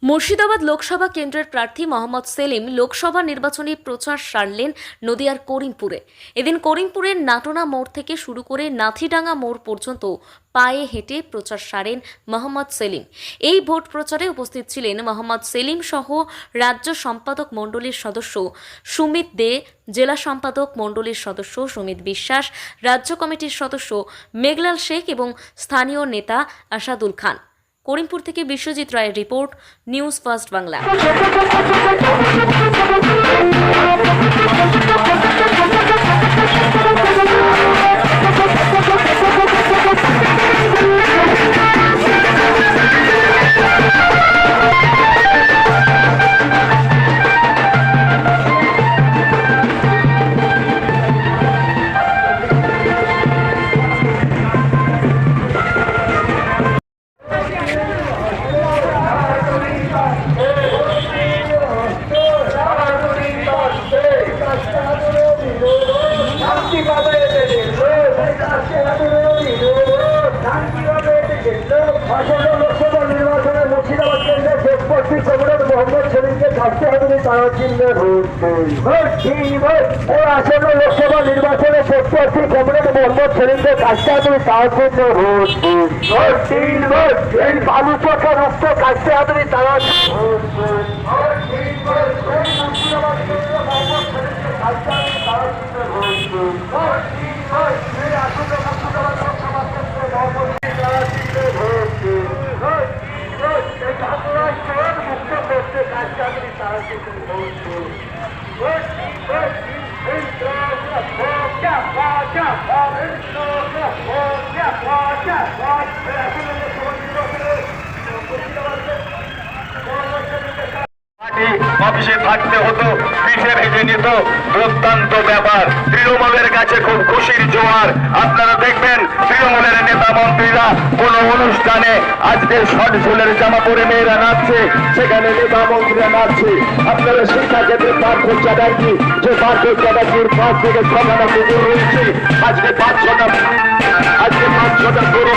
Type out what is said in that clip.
মুর্শিদাবাদ লোকসভা কেন্দ্রের প্রার্থী মোহাম্মদ সেলিম লোকসভা নির্বাচনী প্রচার সারলেন নদিয়ার করিমপুরে। এদিন করিমপুরের নাটনা মোড় থেকে শুরু করে নাথিডাঙ্গা মোড় পর্যন্ত পায়ে হেঁটে প্রচার সারেন মোহাম্মদ সেলিম। এই ভোট প্রচারে উপস্থিত ছিলেন মোহাম্মদ সেলিম সহ রাজ্য সম্পাদক মণ্ডলীর সদস্য সুমিত দে, জেলা সম্পাদক মণ্ডলীর সদস্য সুমিত বিশ্বাস, রাজ্য কমিটির সদস্য মেঘলাল শেখ এবং স্থানীয় নেতা আসাদুল খান। করিমপুর থেকে বিশ্বজিৎ রায়ের report, news first Bangla. Lok Sabha নির্বাচনে মুর্শিদাবাদ কেন্দ্রের শেষপর্ষী কমরেড মোহাম্মদ সেলিমকে থাকতে হবে তারা চিহ্নে আসন্ন লোকসভা নির্বাচনে শেষপর্ষী কমরেড মোহাম্মদ সেলিমকে থাকতে হবে তারা চিহ্নে এই বালুচকে রুখত থাকতে হবে তারা অফিসে থাকতে হতো, পিঠে ভেজে নিত, দুর্দান্ত ব্যাপার। তৃণমূলের কাছে খুব খুশির জোয়ার। আপনারা দেখবেন তৃণমূলের নেতা মন্ত্রীরা কোন অনুষ্ঠানে আজকে শর্ট ঝোলের জামা পরে মেয়েরা নাচছে, সেখানে নেতা মন্ত্রীরা নাচছে। আপনারা শিক্ষা ক্ষেত্রে পার্থ চ্যাটার্জি, যে পার্থ চ্যাটার্জির 5 থেকে 6খানা কুকুর রয়েছে, আজকে 5-6টা তরুণ